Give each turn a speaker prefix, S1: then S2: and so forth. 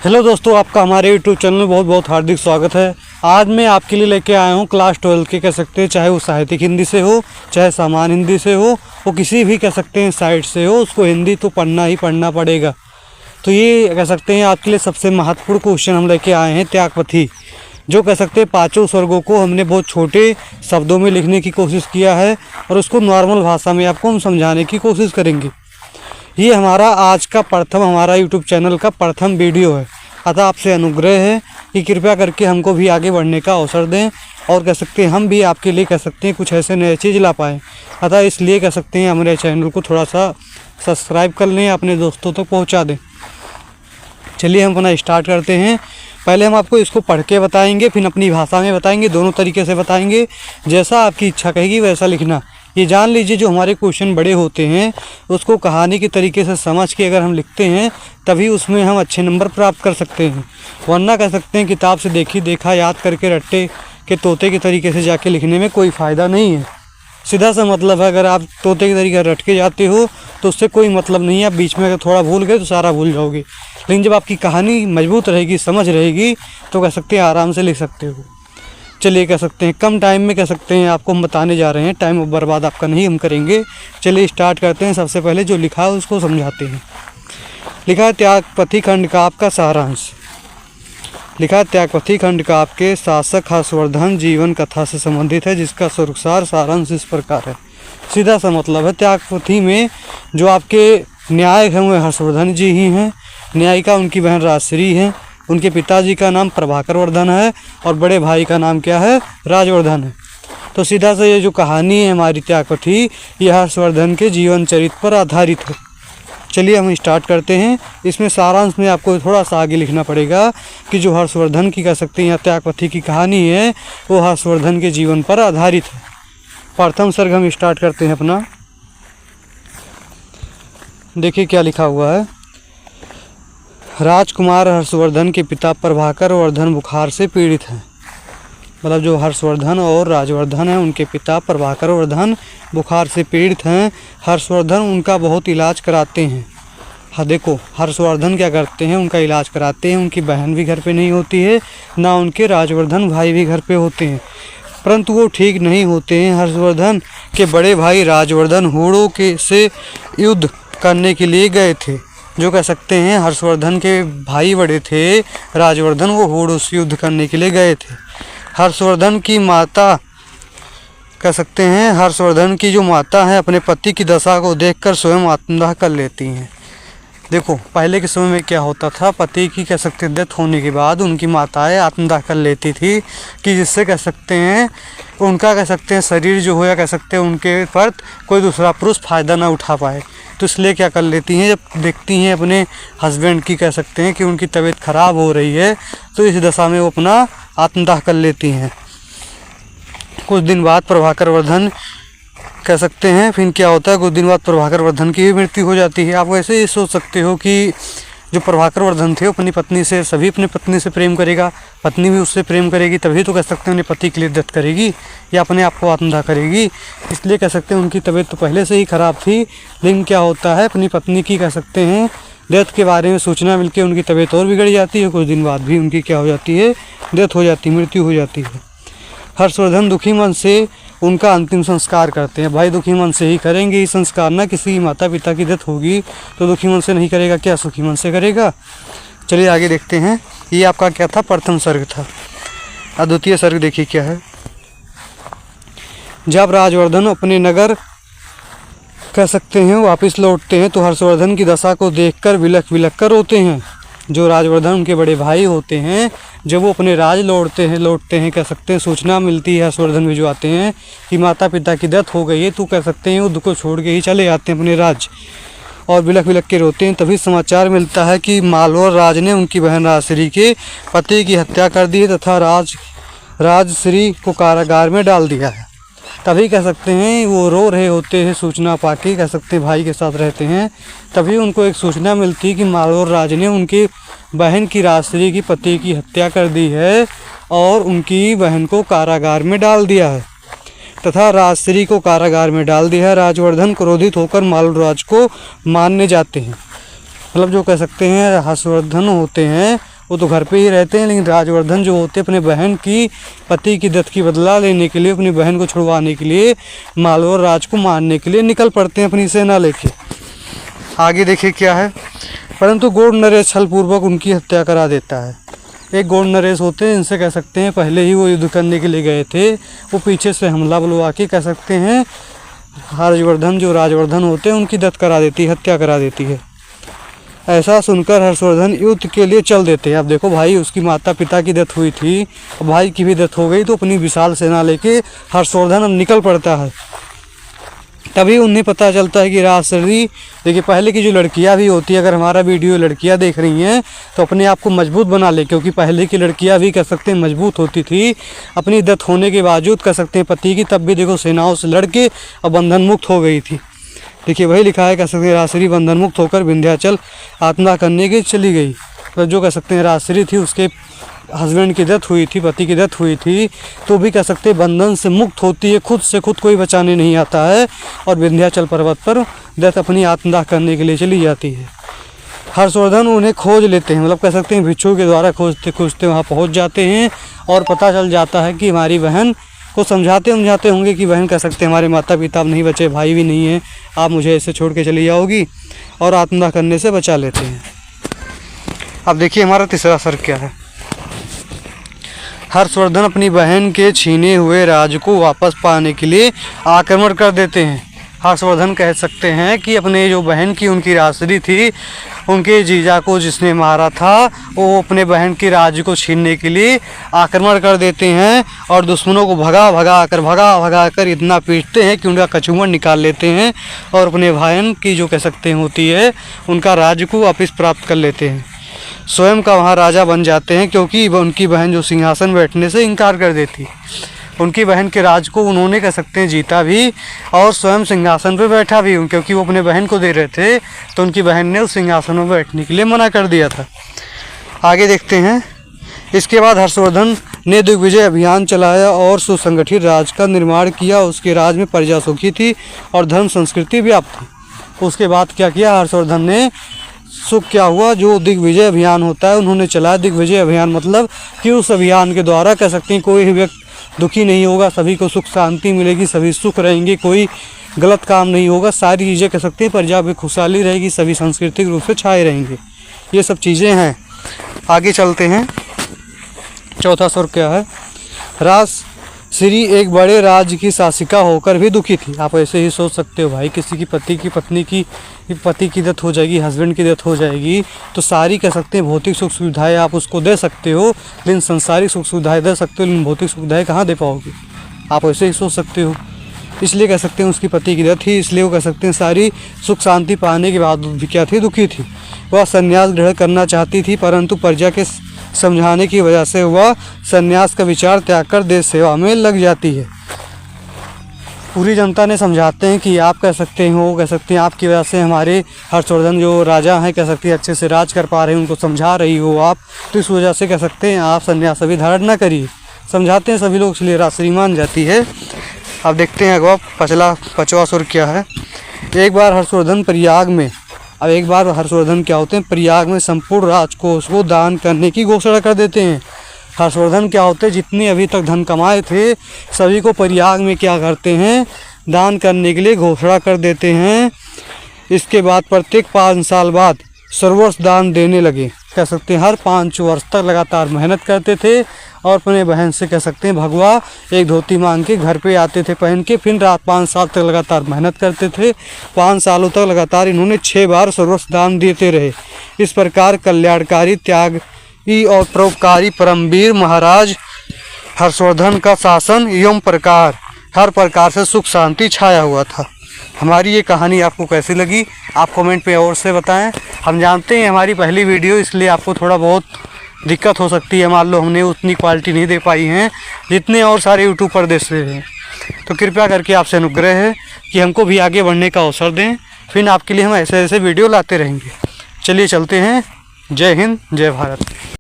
S1: Hello दोस्तों, आपका हमारे यूट्यूब चैनल में बहुत बहुत हार्दिक स्वागत है। आज मैं आपके लिए लेके आया हूँ क्लास 12 के, कह सकते हैं चाहे वो साहित्यिक हिंदी से हो, चाहे सामान्य हिंदी से हो, वो किसी भी कह सकते हैं साइड से हो, उसको हिंदी तो पढ़ना ही पढ़ना पड़ेगा। तो ये कह सकते हैं आपके लिए सबसे महत्वपूर्ण क्वेश्चन हम लेके आए हैं त्यागपथी, जो कह सकते हैं पाँचों स्वर्गों को हमने बहुत छोटे शब्दों में लिखने की कोशिश किया है और उसको नॉर्मल भाषा में आपको हम समझाने की कोशिश करेंगे। ये हमारा आज का हमारा यूट्यूब चैनल का प्रथम वीडियो है, अतः आपसे अनुग्रह है कि कृपया करके हमको भी आगे बढ़ने का अवसर दें और कह सकते हैं हम भी आपके लिए कह सकते हैं कुछ ऐसे नए चीज़ ला पाएँ। अतः इसलिए कह सकते हैं हमारे चैनल को थोड़ा सा सब्सक्राइब कर लें, अपने दोस्तों तक पहुंचा दें। चलिए हम अपना स्टार्ट करते हैं। पहले हम आपको इसको पढ़ के बताएंगे, फिर अपनी भाषा में बताएंगे, दोनों तरीके से बताएंगे। जैसा आपकी इच्छा कहेगी वैसा लिखना। ये जान लीजिए जो हमारे क्वेश्चन बड़े होते हैं उसको कहानी के तरीके से समझ के अगर हम लिखते हैं तभी उसमें हम अच्छे नंबर प्राप्त कर सकते हैं, वरना कह सकते हैं किताब से देखी देखा याद करके रट्टे के तोते के तरीके से जाके लिखने में कोई फ़ायदा नहीं है। सीधा सा मतलब है, अगर आप तोते के तरीके रट के जाते हो तो उससे कोई मतलब नहीं है। आप बीच में अगर थोड़ा भूल गए तो सारा भूल जाओगे, लेकिन जब आपकी कहानी मजबूत रहेगी, समझ रहेगी, तो कह सकते हैं आराम से लिख सकते हो। चलिए कह सकते हैं कम टाइम में कह सकते हैं आपको हम बताने जा रहे हैं, टाइम बर्बाद आपका नहीं हम करेंगे। चलिए स्टार्ट करते हैं। सबसे पहले जो लिखा है उसको समझाते हैं। लिखा है त्यागपथी खंड का आपका सारांश। लिखा है त्यागपथी खंड का आपके शासक हर्षवर्धन जीवन कथा से संबंधित है, जिसका सुरक्षार सारांश इस प्रकार है। सीधा सा मतलब है, त्यागपथी में जो आपके न्यायक हैं वो हर्षवर्धन जी ही हैं, न्यायिका उनकी बहन राजश्री हैं, उनके पिताजी का नाम प्रभाकर वर्धन है और बड़े भाई का नाम क्या है, राजवर्धन है। तो सीधा से ये जो कहानी है हमारी त्यागपथी, ये हर्षवर्धन के जीवन चरित्र पर आधारित है। चलिए हम स्टार्ट करते हैं। इसमें सारांश में आपको थोड़ा सा आगे लिखना पड़ेगा कि जो हर्षवर्धन की कह सकते हैं या त्यागपथी की कहानी है वो हर्षवर्धन के जीवन पर आधारित है। प्रथम सर्ग हम स्टार्ट करते हैं अपना। देखिए क्या लिखा हुआ है। राजकुमार हर्षवर्धन के पिता प्रभाकर वर्धन बुखार से पीड़ित हैं। मतलब जो हर्षवर्धन और राजवर्धन हैं उनके पिता प्रभाकर वर्धन बुखार से पीड़ित हैं। हर्षवर्धन उनका बहुत इलाज कराते हैं। हाँ देखो, हर्षवर्धन क्या करते हैं, उनका इलाज कराते हैं। उनकी बहन भी घर पे नहीं होती है, ना उनके राजवर्धन भाई भी घर पे होते हैं, परंतु वो ठीक नहीं होते हैं। हर्षवर्धन के बड़े भाई राजवर्धन होड़ों के से युद्ध करने के लिए गए थे। जो कह सकते हैं हर्षवर्धन के भाई बड़े थे राजवर्धन, वो होड़ों से युद्ध करने के लिए गए थे। हर्षवर्धन की माता कह सकते हैं, हर्षवर्धन की जो माता है अपने पति की दशा को देखकर स्वयं आत्मदाह कर लेती हैं। देखो पहले के समय में क्या होता था, पति की कह सकते हैं डेथ होने के बाद उनकी माताएं आत्मदाह कर लेती थी कि जिससे कह सकते हैं उनका कह सकते हैं शरीर जो हो या कह सकते हैं उनके पर कोई दूसरा पुरुष फ़ायदा ना उठा पाए। तो इसलिए क्या कर लेती हैं, जब देखती हैं अपने हस्बैंड की कह सकते हैं कि उनकी तबीयत ख़राब हो रही है, तो इस दशा में वो अपना आत्मदाह कर लेती हैं। कुछ दिन बाद प्रभाकर वर्धन कह सकते हैं फिर क्या होता है, कुछ दिन बाद प्रभाकर वर्धन की भी मृत्यु हो जाती है। आप वैसे ही सोच सकते हो कि जो प्रभाकर वर्धन थे अपनी पत्नी से, सभी अपनी पत्नी से प्रेम करेगा, पत्नी भी उससे प्रेम करेगी, तभी तो कह सकते हैं अपने पति के लिए डेथ करेगी या अपने आप को आत्मदाह करेगी। इसलिए कह सकते हैं उनकी तबीयत तो पहले से ही ख़राब थी, लेकिन क्या होता है अपनी पत्नी की कह सकते हैं डेथ के बारे में सूचना मिलकर उनकी तबीयत और बिगड़ जाती है। कुछ दिन बाद भी उनकी क्या हो जाती है, डेथ हो जाती है, मृत्यु हो जाती है। हर्षवर्धन दुखी मन से उनका अंतिम संस्कार करते हैं। भाई दुखी मन से ही करेंगे ये संस्कार, ना किसी माता पिता की डेथ होगी तो दुखी मन से नहीं करेगा, क्या सुखी मन से करेगा। चलिए आगे देखते हैं। ये आपका क्या था, प्रथम सर्ग था। और द्वितीय सर्ग देखिए क्या है। जब राजवर्धन अपने नगर कह सकते हैं वापस लौटते हैं तो हर्षवर्धन की दशा को देखकर विलख विलख कर रोते हैं। जो राजवर्धन उनके बड़े भाई होते हैं, जब वो अपने राज लौटते हैं कह सकते हैं सूचना मिलती है, हर्षवर्धन भिजवाते हैं कि माता पिता की डेथ हो गई है, तो कह सकते हैं युद्ध को छोड़ के ही चले जाते हैं अपने राज और बिलख बिलख के रोते हैं। तभी समाचार मिलता है कि मालवर राज ने उनकी बहन राजश्री के पति की हत्या कर दी है तथा राजश्री को कारागार में डाल दिया है। तभी कह सकते हैं वो रो रहे होते हैं, सूचना पाके कह सकते हैं भाई के साथ रहते हैं, तभी उनको एक सूचना मिलती है कि मालवर राज ने उनकी बहन की राजश्री की पति की हत्या कर दी है और उनकी बहन को कारागार में डाल दिया है तथा राजश्री को कारागार में डाल दिया है। राजवर्धन क्रोधित होकर मालवर राज को मारने जाते हैं। मतलब जो कह सकते हैं हर्षवर्धन होते हैं वो तो घर पे ही रहते हैं, लेकिन राजवर्धन जो होते अपने बहन की पति की डेथ की बदला लेने के लिए, अपनी बहन को छुड़वाने के लिए, मालवा राज को मारने के लिए निकल पड़ते हैं अपनी सेना लेके। आगे देखिए क्या है। परंतु गौड़ नरेश छलपूर्वक उनकी हत्या करा देता है। एक गौड़ नरेश होते हैं, इनसे कह सकते हैं पहले ही वो युद्ध करने के लिए गए थे, वो पीछे से हमला बुलवा के कह सकते हैं हर्षवर्धन जो राजवर्धन होते हैं उनकी डेथ करा देती है, हत्या करा देती है। ऐसा सुनकर हर्षवर्धन युद्ध के लिए चल देते हैं। अब देखो भाई, उसकी माता पिता की डेथ हुई थी, भाई की भी डेथ हो गई, तो अपनी विशाल सेना लेके हर्षवर्धन अब निकल पड़ता है। तभी उन्हें पता चलता है कि राजश्री, देखिए पहले की जो लड़कियां भी होती है, अगर हमारा वीडियो लड़कियां देख रही हैं तो अपने आप को मजबूत बना ले, क्योंकि पहले की लड़कियां भी कह सकते हैं मजबूत होती थी अपनी डेथ होने के बावजूद, कह सकते हैं पति की, तब भी देखो सेनाओं से लड़के और बंधन मुक्त हो गई थी। देखिए वही लिखा है, कह सकते हैं राजश्री बंधन मुक्त होकर विंध्याचल आत्मदाह करने की चली गई। तो जो कह सकते हैं राजश्री थी, उसके हस्बैंड की डेथ हुई थी, पति की डेथ हुई थी, तो भी कह सकते हैं बंधन से मुक्त होती है, खुद से खुद कोई बचाने नहीं आता है, और विंध्याचल पर्वत पर डेथ अपनी आत्मदाह करने के लिए चली जाती है। हर्षवर्धन उन्हें खोज लेते हैं, मतलब कह सकते हैं भिक्षु के द्वारा खोजते खोजते वहाँ पहुँच जाते हैं, और पता चल जाता है कि हमारी बहन को समझाते होंगे कि बहन कह सकते हैं हमारे माता पिता अब नहीं बचे, भाई भी नहीं है, आप मुझे ऐसे छोड़ के चली जाओगी, और आत्मदाह करने से बचा लेते हैं। अब देखिए हमारा तीसरा असर क्या है। हर्षवर्धन अपनी बहन के छीने हुए राज को वापस पाने के लिए आक्रमण कर देते हैं। हर्षवर्धन कह सकते हैं कि अपने जो बहन की उनकी राजश्री थी, उनके जीजा को जिसने मारा था, वो अपने बहन की राज को छीनने के लिए आक्रमण कर देते हैं, और दुश्मनों को भगा कर इतना पीटते हैं कि उनका कचूमर निकाल लेते हैं, और अपने बहन की जो कह सकते हैं होती है उनका राज को वापस प्राप्त कर लेते हैं। स्वयं का वहाँ राजा बन जाते हैं, क्योंकि उनकी बहन जो सिंहासन बैठने से इनकार कर देती, उनकी बहन के राज को उन्होंने कह सकते हैं जीता भी, और स्वयं सिंहासन पर बैठा भी, क्योंकि वो अपने बहन को दे रहे थे, तो उनकी बहन ने उस सिंहासन में बैठने के लिए मना कर दिया था। आगे देखते हैं। इसके बाद हर्षवर्धन ने दिग्विजय अभियान चलाया और सुसंगठित राज का निर्माण किया। उसके राज में प्रजा सुखी थी और धर्म संस्कृति व्याप्त थी। उसके बाद क्या किया हर्षवर्धन ने, सुख क्या हुआ, जो दिग्विजय अभियान होता है उन्होंने चलाया। दिग्विजय अभियान मतलब कि उस अभियान के द्वारा कह सकते हैं कोई व्यक्ति दुखी नहीं होगा, सभी को सुख शांति मिलेगी, सभी सुख रहेंगे, कोई गलत काम नहीं होगा, सारी चीज़ें कह सकते हैं प्रजा में खुशहाली रहेगी, सभी सांस्कृतिक रूप से छाए रहेंगे। ये सब चीज़ें हैं। आगे चलते हैं। चौथा स्वर क्या है। राजश्री एक बड़े राज्य की शासिका होकर भी दुखी थी। आप ऐसे ही सोच सकते हो भाई, किसी की पति की डेथ हो जाएगी, हस्बैंड की डेथ हो जाएगी, तो सारी कह सकते हैं भौतिक सुख सुविधाएं आप उसको दे सकते हो, लेकिन संसारिक सुख सुविधाएं दे सकते हो, लेकिन भौतिक सुविधाएं कहाँ दे पाओगे। आप ऐसे ही सोच सकते हो। इसलिए कह सकते हैं उसकी पति की डेथ थी, इसलिए वो कह सकते हैं सारी सुख शांति पाने के बाद भी क्या थी, दुखी थी। वह संन्यास ग्रहण करना चाहती थी, परंतु प्रजा के समझाने की वजह से वह संन्यास का विचार त्याग कर देश सेवा में लग जाती है। पूरी जनता ने समझाते हैं कि आप कह सकते हो, कह सकते हैं आपकी वजह से हमारे हर्षवर्धन जो राजा हैं कह सकते हैं अच्छे से राज कर पा रहे हैं, उनको समझा रही हो आप, तो इस वजह से कह सकते हैं आप संन्यास अभी धारण न करिए। समझाते हैं सभी लोग, इसलिए राजश्री मान जाती है। अब देखते हैं अगवा पांचवा स्वर क्या है। एक बार हर्षवर्धन क्या होते हैं, प्रयाग में संपूर्ण राजकोष को दान करने की घोषणा कर देते हैं। हर्षवर्धन क्या होते हैं, जितने अभी तक धन कमाए थे सभी को प्रयाग में क्या करते हैं, दान करने के लिए घोषणा कर देते हैं। इसके बाद प्रत्येक 5 साल बाद सर्वस्व दान देने लगे। कह सकते हैं हर 5 वर्ष तक लगातार मेहनत करते थे, और अपने बहन से कह सकते हैं भगवा एक धोती मांग के घर पे आते थे पहन के, फिर 5 साल तक लगातार मेहनत करते थे। 5 सालों तक लगातार इन्होंने 6 बार सर्वस्व दान देते रहे। इस प्रकार कल्याणकारी, त्यागी और परोपकारी परमवीर महाराज हर्षवर्धन का शासन एवं हर प्रकार से सुख शांति छाया हुआ था। हमारी ये कहानी आपको कैसी लगी, आप कमेंट पे और से बताएं। हम जानते हैं हमारी पहली वीडियो, इसलिए आपको थोड़ा बहुत दिक्कत हो सकती है, मान लो हमने उतनी क्वालिटी नहीं दे पाई हैं जितने और सारे यूट्यूब पर देख रहे हैं। तो कृपया करके आपसे अनुग्रह है कि हमको भी आगे बढ़ने का अवसर दें, फिर आपके लिए हम ऐसे वीडियो लाते रहेंगे। चलिए चलते हैं। जय हिंद, जय भारत।